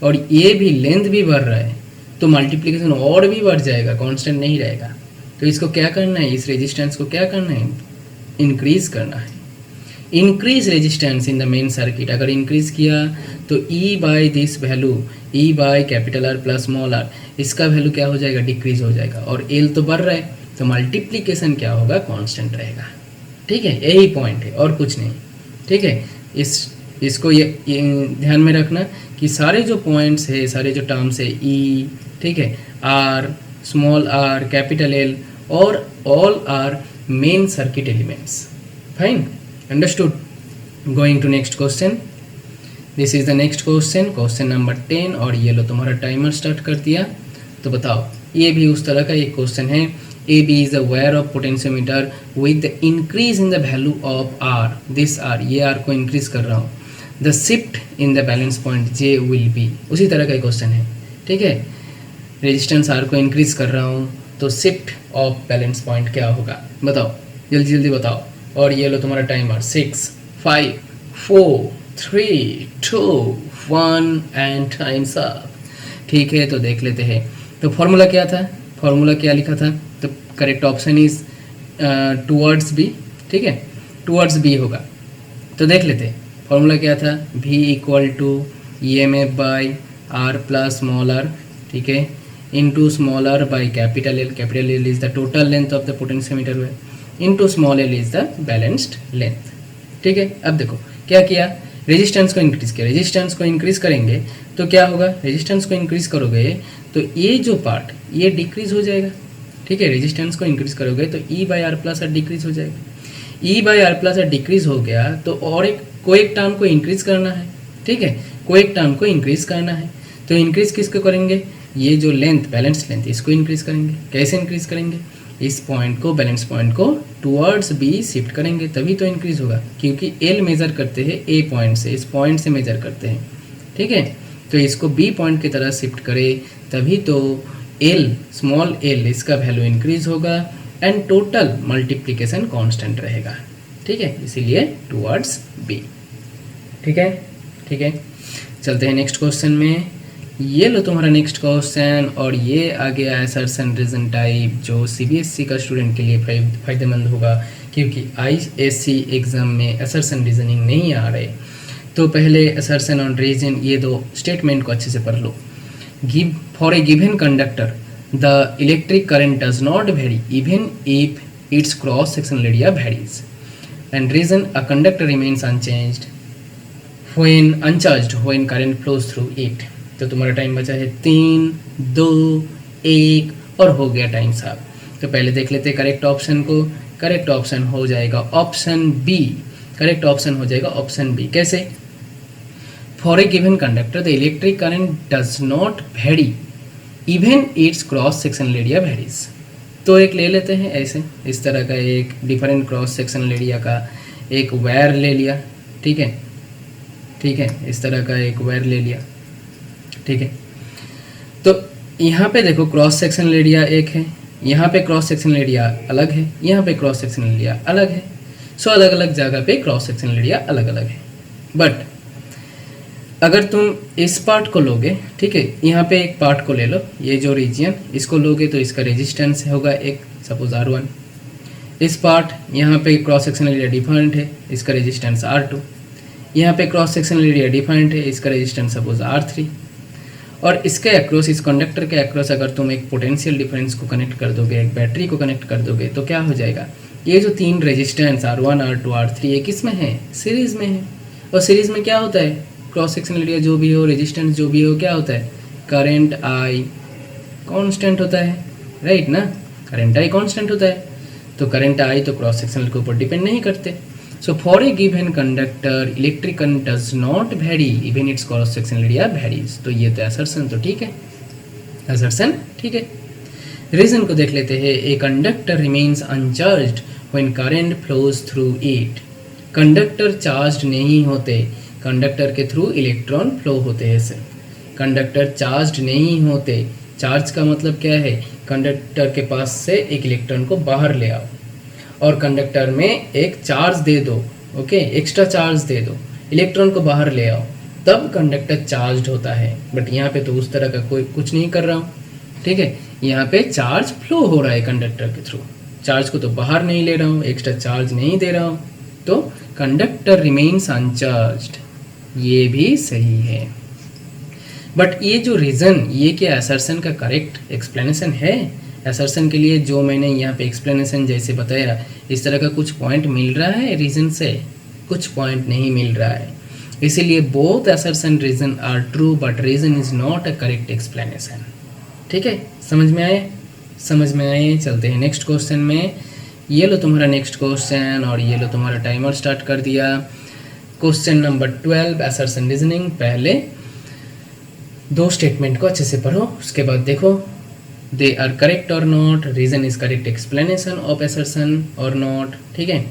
और ये भी लेंथ भी बढ़ रहा है, तो मल्टीप्लिकेशन और भी बढ़ जाएगा, कांस्टेंट नहीं रहेगा. तो इसको क्या करना है? इस रेजिस्टेंस को क्या करना है? इंक्रीज करना है. Increase resistance in the main circuit, अगर इंक्रीज किया तो E by this value, E by capital R plus small r, इसका वैल्यू क्या हो जाएगा? डिक्रीज हो जाएगा. और L तो बढ़ रहा है, तो मल्टीप्लिकेशन क्या होगा? कांस्टेंट रहेगा. ठीक है, यही पॉइंट है और कुछ नहीं. ठीक है, इसको ये ध्यान में रखना कि सारे जो पॉइंट्स है, सारे जो टर्म्स है, E, ठीक है, R, small r, capital L, और all are main circuit elements. Fine, understood. Going to next question. This is the next question, question number 10, और ये लो तुम्हारा टाइमर स्टार्ट कर दिया। तो बताओ, ये भी उस तरह का एक क्वेश्चन है। A B is the wire of potentiometer with the increase in the value of R, this R, ये आर को इंक्रीज कर रहा हूँ, the shift in the balance point J will be, उसी तरह का क्वेश्चन है। ठीक है, रेजिस्टेंस आर को इंक्रीज कर रहा हूँ, तो शिफ्ट ऑफ बैलेंस पॉइंट क्या होगा, बताओ जल्दी जल्दी बताओ। और ये लो तुम्हारा टाइमर, 6 5 4 3 2 1 एंड टाइम्स अप। ठीक है, तो देख लेते हैं। तो फॉर्मूला क्या था, फॉर्मूला क्या लिखा था, तो correct option is towards B. ठीक है, टूवर्ड्स बी होगा। तो देख लेते हैं फॉर्मूला क्या था, V equal to EMF by R plus small R, ठीक है, into small R by capital L, capital L is the total length of the potentiometer wire, into small L is the balanced length. ठीक है, अब देखो क्या किया, resistance को increase किया, रेजिस्टेंस को इंक्रीज करेंगे तो क्या होगा, रेजिस्टेंस को इंक्रीज करोगे तो ये जो पार्ट ये डिक्रीज हो जाएगा। ठीक है, रेजिस्टेंस को इंक्रीज करोगे तो E by R plus R decrease हो जाएगा, E by R plus R decrease हो गया तो और एक कोई एक टर्म को इंक्रीज करना है। ठीक है, कोई एक टर्म को इंक्रीज करना है, तो इंक्रीज किसको करेंगे, ये जो लेंथ बैलेंस लेंथ इसको इंक्रीज करेंगे। कैसे इंक्रीज करेंगे, इस पॉइंट को, बैलेंस पॉइंट को टुवर्ड्स बी शिफ्ट करेंगे, तभी तो इंक्रीज होगा, क्योंकि एल मेजर करते हैं ए पॉइंट से, इस पॉइंट से मेजर करते हैं। ठीक है, तो इसको बी पॉइंट की तरह शिफ्ट करें, तभी तो एल, स्मॉल एल, इसका वैल्यू इंक्रीज होगा एंड टोटल मल्टीप्लिकेशन कांस्टेंट रहेगा। ठीक है, इसीलिए टुवर्ड्स बी। ठीक है, ठीक है, चलते हैं नेक्स्ट क्वेश्चन में। ये लो तुम्हारा नेक्स्ट क्वेश्चन, और ये आ गया असर्शन रीजन टाइप, जो CBSE का स्टूडेंट के लिए फायदेमंद होगा, क्योंकि ISC एग्जाम में असर्शन रीजनिंग नहीं आ रहे। तो पहले असर्शन और रीजन, ये दो स्टेटमेंट को अच्छे से पढ़ लो। Give for a given conductor the electric current does not vary even if its cross sectional area varies, and reason a conductor remains unchanged when uncharged when current flows through it। तो तुम्हारा time बचा है 3 2 1 और हो गया time साहब। तो पहले देख लेते हैं करेक्ट ऑप्शन को। करेक्ट ऑप्शन हो जाएगा ऑप्शन बी, करेक्ट ऑप्शन हो जाएगा ऑप्शन बी। कैसे, for a given conductor the electric current does not vary even it's cross sectional area varies. तो एक ले लेते हैं ऐसे, इस तरह का एक डिफरेंट क्रॉस सेक्शनल एरिया का एक वायर ले लिया। ठीक है, ठीक है, इस तरह का एक वायर ले लिया। ठीक है, तो यहाँ पे देखो क्रॉस सेक्शनल एरिया एक है, यहाँ पे क्रॉस सेक्शनल एरिया अलग है, यहाँ पे क्रॉस सेक्शनल एरिया अलग है। सो अलग अलग जगह पे क्रॉस सेक्शनल एरिया अलग अलग है। बट अगर तुम इस पार्ट को लोगे, ठीक है, यहाँ पे एक पार्ट को ले लो, ये जो रीजन इसको लोगे तो इसका रेजिस्टेंस होगा एक, सपोज R1। इस पार्ट यहाँ पे क्रॉस सेक्शनल एरिया डिफरेंट है, इसका रेजिस्टेंस R2। यहाँ पे क्रॉस सेक्शनल एरिया डिफरेंट है, इसका रेजिस्टेंस सपोज R3। और इसके अक्रॉस, इस कंडक्टर के अक्रॉस अगर तुम एक पोटेंशियल डिफरेंस को कनेक्ट कर दोगे, एक बैटरी को कनेक्ट कर दोगे, तो क्या हो जाएगा, ये जो तीन रेजिस्टेंस R1 R2 R3 ये किस में है, सीरीज में है। और सीरीज में क्या होता है, क्रॉस सेक्शनल एरिया जो भी हो, रेजिस्टेंस जो भी हो, क्या होता है, करंट I कांस्टेंट होता है, राइट ना, करंट I कांस्टेंट होता है। तो करंट I तो क्रॉस सेक्शनल के ऊपर डिपेंड नहीं करते। So for a given conductor, electric current does not vary even its cross sectional area varies। तो ये तो assertion तो ठीक है, assertion ठीक है। रीजन को देख लेते हैं। A conductor remains uncharged when current flows through it। Conductor charge नहीं होते, कंडक्टर के थ्रू इलेक्ट्रॉन फ्लो होते हैं सिर्फ। कंडक्टर चार्ज नहीं होते, चार्ज का मतलब क्या है, कंडक्टर के पास से एक इलेक्ट्रॉन को बाहर ले आओ और कंडक्टर में एक चार्ज दे दो, ओके, एक्स्ट्रा चार्ज दे दो, इलेक्ट्रॉन को बाहर ले आओ, तब कंडक्टर चार्ज होता है। बट यहाँ पे तो उस तरह का कोई कुछ नहीं कर रहा हूँ। ठीक है, यहाँ पे चार्ज फ्लो हो रहा है कंडक्टर के थ्रू, चार्ज को तो बाहर नहीं ले रहा हूँ, एक्स्ट्रा चार्ज नहीं दे रहा हूँ, तो कंडक्टर रिमेन्स अनचार्ज्ड, ये भी सही है। बट ये जो रीज़न, ये क्या असर्शन का करेक्ट एक्सप्लेनेशन है? असर्शन के लिए जो मैंने यहाँ पे एक्सप्लेनेशन जैसे बताया, इस तरह का कुछ पॉइंट मिल रहा है रीज़न से, कुछ पॉइंट नहीं मिल रहा है। इसीलिए both assertion reason are true but reason is not a correct explanation. ठीक है, समझ में आए, समझ में आए। चलते हैं नेक्स्ट क्वेश्चन में। ये लो तुम्हारा नेक्स्ट क्वेश्चन, और ये लो तुम्हारा टाइमर स्टार्ट कर दिया। Question number 12 assertion reasoning. पहले दो स्टेटमेंट को अच्छे से पढ़ो, उसके बाद देखो दे आर करेक्ट और not, reason is correct explanation of assertion और नॉट। ठीक है,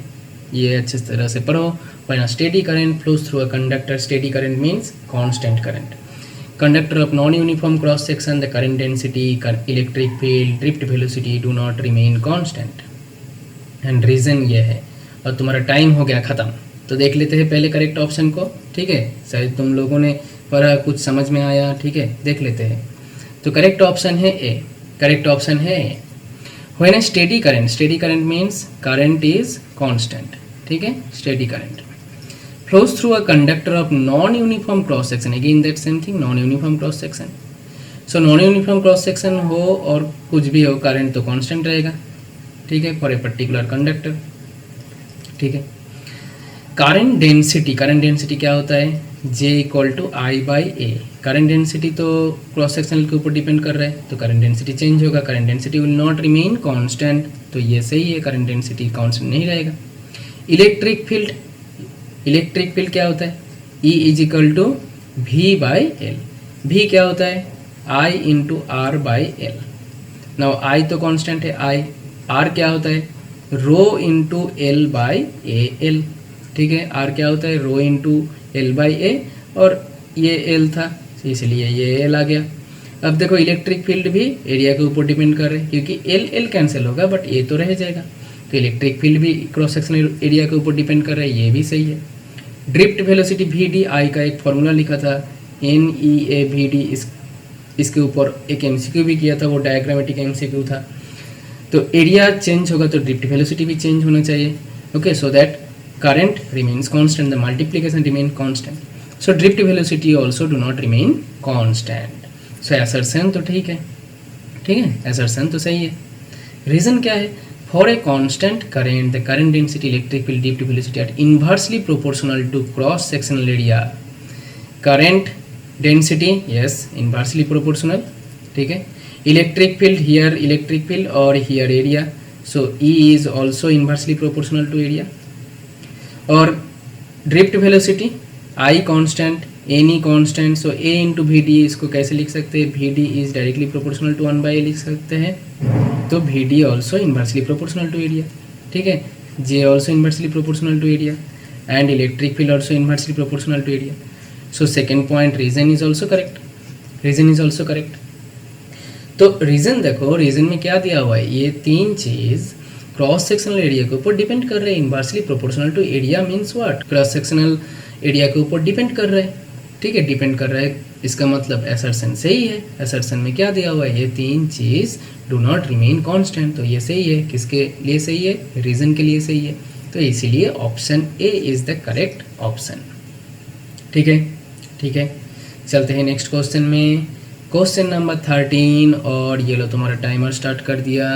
ये अच्छे तरह से पढ़ो। When a steady current flows through a conductor, steady current means constant current, conductor of non uniform cross section, the current density, electric field, drift velocity do not remain constant. And reason ये है। और तुम्हारा time हो गया ख़त्म, तो देख लेते हैं पहले करेक्ट ऑप्शन को। ठीक है, शायद तुम लोगों ने पढ़ा, कुछ समझ में आया। ठीक है, देख लेते हैं। तो करेक्ट ऑप्शन है ए, करेक्ट ऑप्शन है A. When a steady current means current is constant. ठीक है, steady current flows through a conductor of non-uniform cross section, again that same thing, non-uniform cross section. So non-uniform cross section हो और कुछ भी हो, current तो constant रहेगा। ठीक है, फॉर ए पर्टिकुलर कंडक्टर। ठीक है, करंट डेंसिटी क्या होता है, J equal to I by A. Current density तो क्रॉस सेक्शनल के ऊपर डिपेंड कर रहा है, तो करंट डेंसिटी चेंज होगा, current density will not remain constant, तो ये सही है, करंट डेंसिटी कांस्टेंट नहीं रहेगा। इलेक्ट्रिक फील्ड क्या होता है, E is equal to V by L. भी क्या होता है, I into R by L. Now I तो कांस्टेंट है, आई। आर क्या होता है, rho into L by A L. ठीक है, आर क्या होता है, rho into L by A, और ये एल था इसलिए ये एल आ गया। अब देखो इलेक्ट्रिक फील्ड भी एरिया के ऊपर डिपेंड कर रहे हैं, क्योंकि एल एल कैंसिल होगा बट ए तो रह जाएगा, तो इलेक्ट्रिक फील्ड भी क्रॉस सेक्शनल एरिया के ऊपर डिपेंड कर रहा है, ये भी सही है। ड्रिफ्ट वेलोसिटी वी डी, आई का एक फॉर्मूला लिखा था NEAVD, इसके ऊपर एक MCQ भी किया था, वो डायग्रामेटिक MCQ था। तो एरिया चेंज होगा तो ड्रिफ्ट वेलोसिटी भी चेंज होना चाहिए। Okay, so that current remains constant, the multiplication remain constant, so drift velocity also do not remain constant. So assertion तो ठीक है, ठीक है, असर्शन तो सही है। रीजन क्या है, for a constant current the current density, electric field, drift velocity are inversely proportional to cross sectional area। current density yes inversely proportional, ठीक है। electric field, here electric field और here area, so E is also inversely proportional to area। और drift velocity I constant, NE constant, so A into VD, इसको कैसे लिख सकते हैं, VD is directly proportional to 1 by A लिख सकते हैं, तो VD also inversely proportional to area. ठीक है, J also inversely proportional to area and electric field also inversely proportional to area. So second point, reason is also correct, reason is also correct. तो reason देखो, reason में क्या दिया हुआ है, ये तीन चीज क्रॉस सेक्शनल एरिया के ऊपर डिपेंड कर रहे हैं। Inversely proportional to area means what, cross sectional area के ऊपर डिपेंड कर रहे हैं। ठीक है, डिपेंड कर रहा है, इसका मतलब असर्शन सही है। असर्शन में क्या दिया हुआ है, ये तीन चीज डू नॉट रिमेन कांस्टेंट, तो ये सही है। किसके लिए सही है, रीजन के लिए सही है, तो इसीलिए option A is the correct option. ठीक है, ठीक है, चलते हैं नेक्स्ट क्वेश्चन में। क्वेश्चन नंबर 13, और ये लो तुम्हारा टाइमर स्टार्ट कर दिया।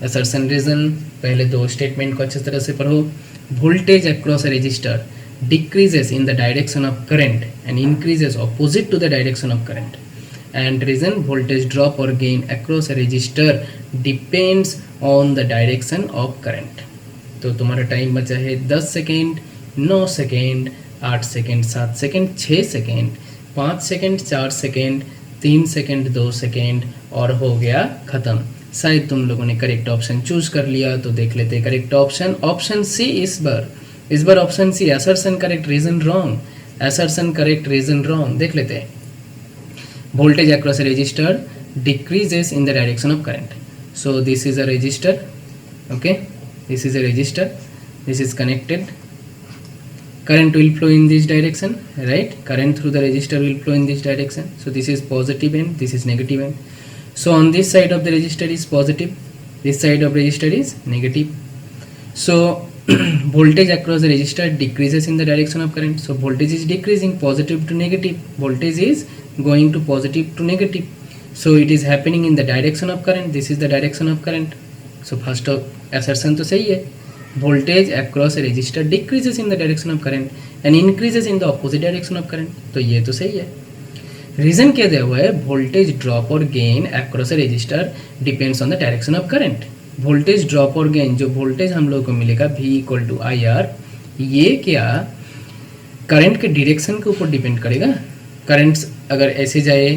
असर्शन रीजन, पहले दो स्टेटमेंट को अच्छी तरह से पढ़ो। Voltage across a register decreases in the direction of current and increases opposite to the direction of current, and reason voltage drop or gain across a resistor depends on the direction of current। तो तुम्हारा time बचा है 10 second, 9 second, 8 second, 7 second, 6 second, 5 second, 4 second, 3 second, 2 second, और हो गया ख़त्म। शायद तुम लोगों ने करेक्ट ऑप्शन चूज कर लिया, तो देख लेते हैं करेक्ट ऑप्शन। ऑप्शन सी इस बार option C, assertion correct reason wrong, assertion correct reason wrong. देख लेते हैं, voltage across a resistor decreases in the direction of current. So this is a resistor, okay, this is a resistor, this is connected, current will flow in this direction, right? Current through the resistor will flow in this direction, so this is positive end, this is negative end. So on this side of the resistor is positive, this side of resistor is negative. So voltage across the resistor decreases in the direction of current, so voltage is decreasing, positive to negative, voltage is going to positive to negative, so it is happening in the direction of current, this is the direction of current. So first assertion तो सही है, voltage across a resistor decreases in the direction of current and increases in the opposite direction of current, तो ये तो सही है। Reason क्या दिया हुआ है, वोल्टेज ड्रॉप और gain across a register depends on the direction of current. Voltage drop और गेन, जो वोल्टेज हम लोग को मिलेगा V = IR, ये क्या करंट के डायरेक्शन के ऊपर डिपेंड करेगा। करंट अगर ऐसे जाए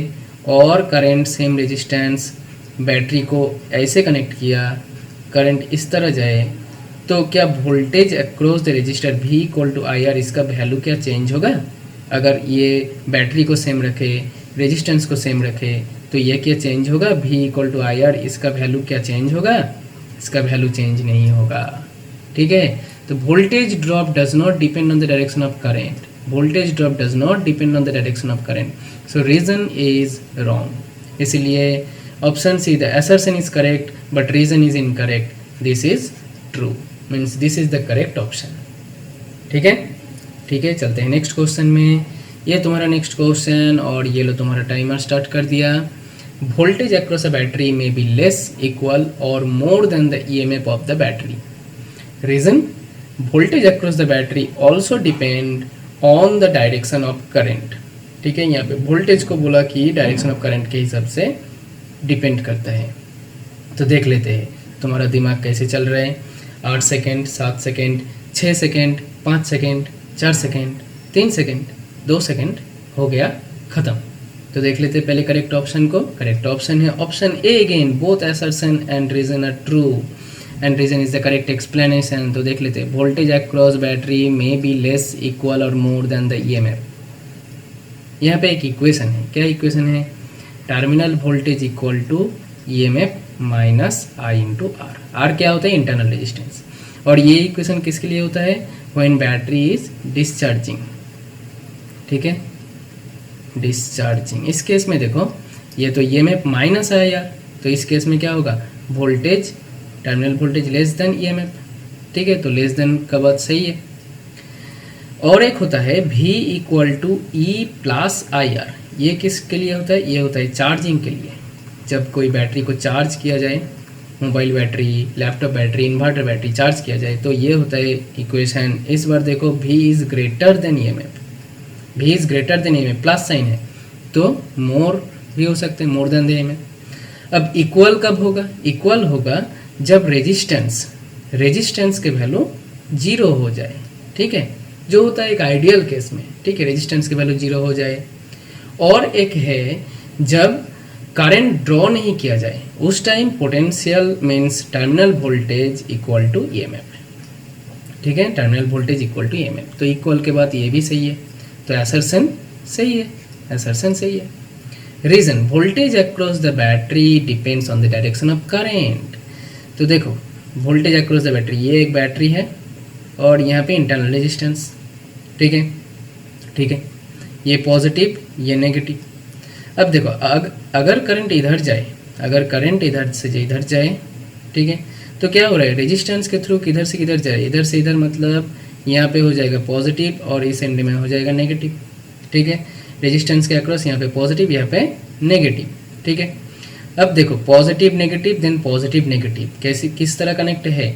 और करंट सेम रेजिस्टेंस बैटरी को ऐसे कनेक्ट किया, करंट इस तरह जाए, तो क्या voltage across the resistor V equal to I R, इसका वैल्यू क्या चेंज होगा? अगर ये बैटरी को सेम रखे, रेजिस्टेंस को सेम रखे, तो ये क्या चेंज होगा? V equal to I R, इसका वैल्यू क्या चेंज होगा? इसका वैल्यू चेंज नहीं होगा। ठीक है, तो voltage drop does not depend on the direction of current, voltage drop does not depend on the direction of current, so reason is wrong. इसलिए option C, the assertion is correct but reason is incorrect, this is true, means this is the correct option. ठीक है, ठीक है, चलते हैं next question में। ये तुम्हारा नेक्स्ट क्वेश्चन, और ये लो तुम्हारा टाइमर स्टार्ट कर दिया। वोल्टेज अक्रॉस अ बैटरी में बी लेस, इक्वल और more than the EMF of the battery. Reason, voltage across the battery also depend on the direction of current. ठीक है, यहाँ पे वोल्टेज को बोला कि डायरेक्शन ऑफ करंट के हिसाब से डिपेंड करता है। तो देख लेते हैं तुम्हारा दिमाग कैसे चल रहा है। 8 second, 7 second, 6 second, 5 second, 4 second, 3 second, 2 second, हो गया खत्म। तो देख लेते हैं पहले करेक्ट ऑप्शन को। करेक्ट ऑप्शन है option A again, both assertion and reason are true and reason is the correct explanation. तो देख लेते हैं, वोल्टेज अक्रॉस बैटरी में बी लेस, इक्वल और मोर देन द ईएमएफ। यहाँ पे एक इक्वेशन है, क्या इक्वेशन है? Terminal voltage equal to EMF minus I into R. R क्या होता है? Internal resistance. और ये इक्वेशन किसके लिए होता है? When battery is discharging. ठीक है, डिस्चार्जिंग। इस केस में देखो, ये तो ईएमएफ माइनस है यार, तो इस केस में क्या होगा? Voltage, terminal voltage less than EMF. ठीक है, तो लेस देन का बात सही है। और एक होता है V equal to E plus I R. ये किसके लिए होता है? ये होता है चार्जिंग के लिए। जब कोई बैटरी को चार्ज किया जाए, mobile battery, laptop battery, inverter battery charge किया जाए, तो ये होता है इक्वेशन। इस बार देखो, V is greater than EMF, V is greater than EMF, plus sign है, तो मोर भी हो सकते हैं, मोर देन द ईएमएफ। अब इक्वल कब होगा? इक्वल होगा जब रेजिस्टेंस के वैल्यू 0 हो जाए। ठीक है, जो होता है एक आइडियल केस में। ठीक है, रेजिस्टेंस के वैल्यू 0 हो जाए। और एक है जब करंट ड्रॉ नहीं किया जाए, उस time potential means terminal voltage equal to EMF. ठीक है, terminal voltage equal to EMF. तो इक्वल के बाद ये भी सही है, तो असर्शन सही है, असर्शन सही है। Reason, voltage across the battery depends on the direction of current. तो देखो, वोल्टेज अक्रॉस द बैटरी, ये एक बैटरी है और यहाँ पे इंटरनल रेजिस्टेंस। ठीक है, ठीक है, ये पॉजिटिव, ये नेगेटिव। अब देखो, अगर करंट इधर जाए, अगर करंट इधर से इधर जाए, ठीक है, तो क्या हो रहा है? रेजिस्टेंस के थ्रू किधर से किधर जाए? इधर से इधर, मतलब यहाँ पे हो जाएगा पॉजिटिव और इस एंड में हो जाएगा नेगेटिव। ठीक है, रेजिस्टेंस के अक्रॉस यहाँ पे पॉजिटिव, यहाँ पे नेगेटिव। ठीक है, अब देखो positive negative then positive negative, कैसे किस तरह कनेक्ट है?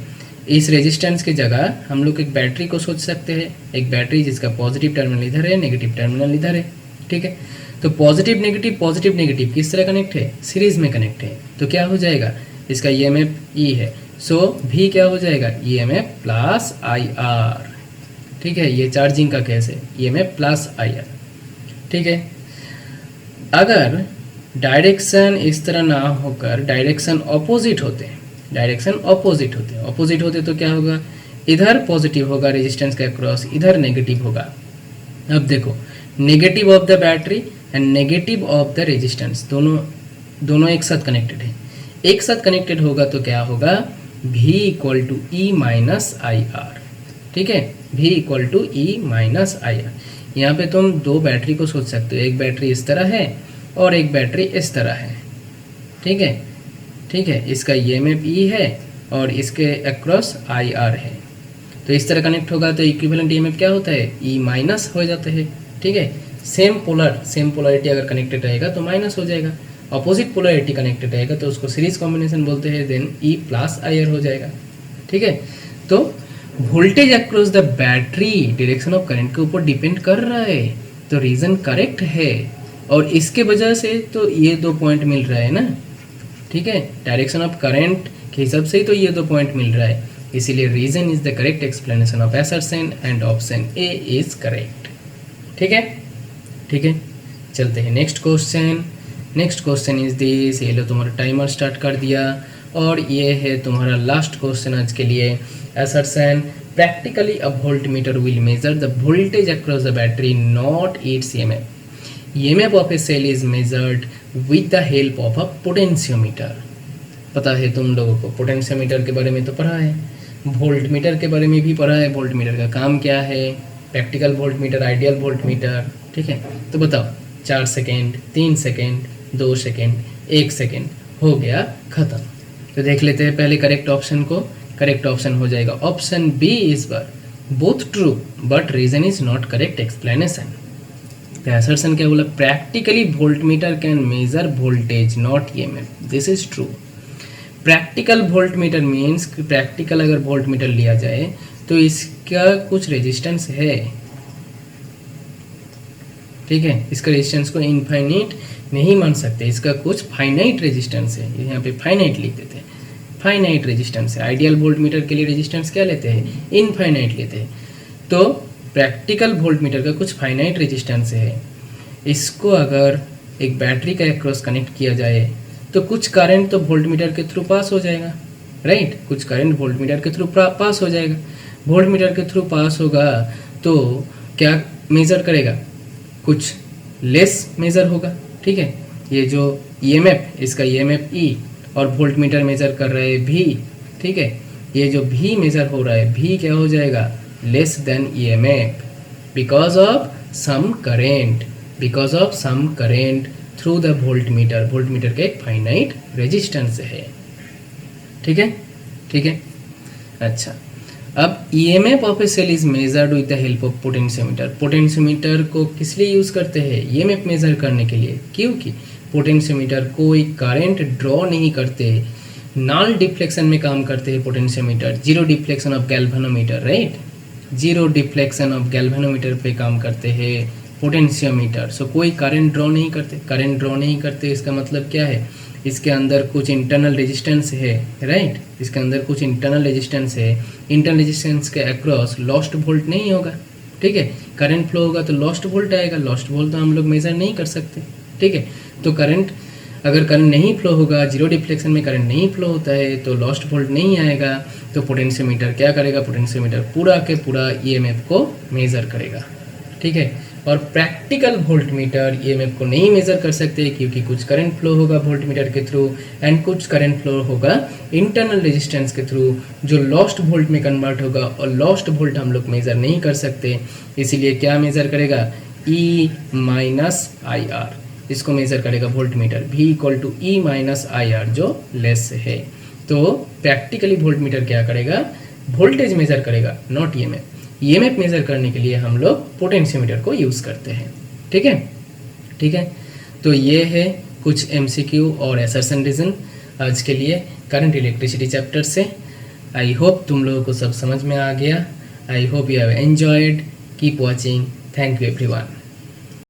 इस रेजिस्टेंस की जगह हम लोग एक बैटरी को सोच सकते हैं, एक बैटरी जिसका पॉजिटिव टर्मिनल इधर है, नेगेटिव टर्मिनल इधर है। ठीक है, तो पॉजिटिव नेगेटिव किस तरह कनेक्ट है? सीरीज में कनेक्ट है। तो क्या हो जाएगा? इसका ईएमएफ ई है, सो भी क्या हो जाएगा? EMF plus I R. ठीक है, ये चार्जिंग का केस है, ईएमएफ प्लस आई आर। ठीक है, अगर डायरेक्शन इस तरह ना होकर डायरेक्शन ऑपोजिट होते हैं, डायरेक्शन ऑपोजिट होते तो क्या होगा? इधर पॉजिटिव होगा रेजिस्टेंस के अक्रॉस, इधर नेगेटिव होगा। अब देखो, negative of the battery and negative of the resistance, दोनों एक साथ कनेक्टेड है। एक साथ कनेक्टेड होगा तो क्या होगा? V equal to E minus I R. ठीक है, V equal to E minus I R. यहाँ पे तुम दो बैटरी को सोच सकते हो, एक बैटरी इस तरह है और एक बैटरी इस तरह है। ठीक है, ठीक है, इसका ईएमएफ ई है और इसके अक्रॉस आई आर है। तो इस तरह कनेक्ट होगा तो इक्विवेलेंट ईएमएफ क्या होता है? ई माइनस हो जाता है। ठीक है, सेम पोलरिटी अगर कनेक्टेड रहेगा तो माइनस हो जाएगा, अपोजिट पोलरिटी कनेक्टेड रहेगा तो उसको सीरीज कॉम्बिनेशन बोलते हैं, then E plus I R हो जाएगा। ठीक है, तो voltage across the battery direction of current के ऊपर डिपेंड कर रहा है, तो रीजन करेक्ट है। और इसके वजह से तो ये 2 पॉइंट मिल रहा है ना। ठीक है, डायरेक्शन ऑफ करंट के हिसाब से ही तो ये 2 पॉइंट मिल रहा है, इसीलिए reason is the correct explanation of assertion and option A is correct. ठीक है, ठीक है, चलते हैं next question. Next question is this, ये लो तुम्हारा टाइमर स्टार्ट कर दिया और ये है तुम्हारा लास्ट क्वेश्चन आज के लिए। Assertion, practically a voltmeter will measure the voltage across the battery not its EMF. EMF of a cell is measured with the help of a potentiometer. पता है तुम लोगों को, पोटेंशियोमीटर के बारे में तो पढ़ा है, वोल्टमीटर के बारे में भी पढ़ा है, वोल्टमीटर का काम क्या है, प्रैक्टिकल वोल्टमीटर, आइडियल वोल्टमीटर, ठीक है। तो बताओ, 4 सेकेंड, 3 सेकेंड, 2 सेकेंड, 1 सेकेंड, हो गया खत्म। तो देख लेते हैं पहले करेक्ट ऑप्शन को। करेक्ट ऑप्शन हो जाएगा option B is both true but reason is not correct explanation. Assertion क्या बोला, practically voltmeter can measure voltage not EMF, this is true. Practical voltmeter means practical अगर वोल्टमीटर लिया जाए तो इसका कुछ रेजिस्टेंस है, ठीक है। इसका रेजिस्टेंस को इनफाइनाइट नहीं मान सकते, इसका कुछ फाइनाइट रेजिस्टेंस है, यहाँ पे फाइनाइट लिख देते हैं, फाइनाइट रेजिस्टेंस है। आइडियल वोल्टमीटर के लिए रेजिस्टेंस क्या लेते हैं, इनफाइनाइट लेते हैं। तो प्रैक्टिकल वोल्टमीटर का कुछ फाइनाइट रेजिस्टेंस है, इसको अगर एक बैटरी का अक्रॉस कनेक्ट किया जाए तो कुछ करंट तो वोल्टमीटर के थ्रू पास हो जाएगा, राइट। कुछ करंट वोल्टमीटर के थ्रू पास हो जाएगा, वोल्टमीटर के थ्रू पास होगा तो क्या मेजर करेगा, कुछ लेस मेजर होगा, ठीक है। ये जो ईएमएफ, इसका ईएमएफ ई और वोल्टमीटर मेजर कर रहा है भी, ठीक है। ये जो भी मेजर हो रहा है, भी क्या हो जाएगा, less than EMF because of some current, because of some current through the voltmeter. Voltmeter का एक फाइनाइट रेजिस्टेंस है, ठीक है, ठीक है। अच्छा, अब EMF of a cell is measured with the help of potentiometer. Potentiometer को किस लिए यूज करते हैं, ईएमएफ मेजर करने के लिए, क्योंकि पोटेंशियोमीटर कोई करंट ड्रॉ नहीं करते, नॉन डिफ्लेक्शन में काम करते हैं potentiometer, zero deflection of galvanometer, right. Zero deflection of galvanometer पे काम करते हैं पोटेंशियोमीटर। सो कोई करंट ड्रॉ नहीं करते, करंट ड्रॉ नहीं करते इसका मतलब क्या है, इसके अंदर कुछ इंटरनल रेजिस्टेंस है, राइट। इसके अंदर कुछ इंटरनल रेजिस्टेंस है, इंटरनल रेजिस्टेंस के अक्रॉस लॉस्ट वोल्ट नहीं होगा, ठीक है। करंट फ्लो होगा तो लॉस्ट वोल्ट आएगा, लॉस्ट वोल्ट तो हम लोग मेजर नहीं कर सकते, ठीक है। तो करंट, अगर करंट नहीं फ्लो होगा, जीरो डिफ्लेक्शन में करंट नहीं फ्लो होता है तो लॉस्ट वोल्ट नहीं आएगा। तो पोटेंशियोमीटर क्या करेगा, पोटेंशियोमीटर पूरा के पूरा ईएमएफ को मेजर करेगा, ठीक है। और प्रैक्टिकल वोल्टमीटर ईएमएफ को नहीं मेजर कर सकते क्योंकि कुछ करंट फ्लो होगा वोल्टमीटर के थ्रू एंड कुछ करंट फ्लो होगा इंटरनल रेजिस्टेंस के थ्रू जो लॉस्ट वोल्ट में कन्वर्ट होगा, और लॉस्ट वोल्ट हम लोग मेजर नहीं कर सकते, इसीलिए क्या मेजर करेगा, E माइनस आई आर, इसको मेजर करेगा voltmeter, V equal to E minus I R जो लेस है। तो प्रैक्टिकली वोल्टमीटर क्या करेगा, वोल्टेज मेजर करेगा, नॉट ईएमएफ। ईएमएफ मेजर करने के लिए हम लोग पोटेंशियोमीटर को यूज़ करते हैं, ठीक है, ठीक है। तो ये है कुछ एमसीक्यू और असर्शन रीजन आज के लिए करंट इलेक्ट्रिसिटी चैप्टर से। आई होप तुम लोगों को सब समझ में आ गया। I hope you have enjoyed. Keep watching. Thank you everyone.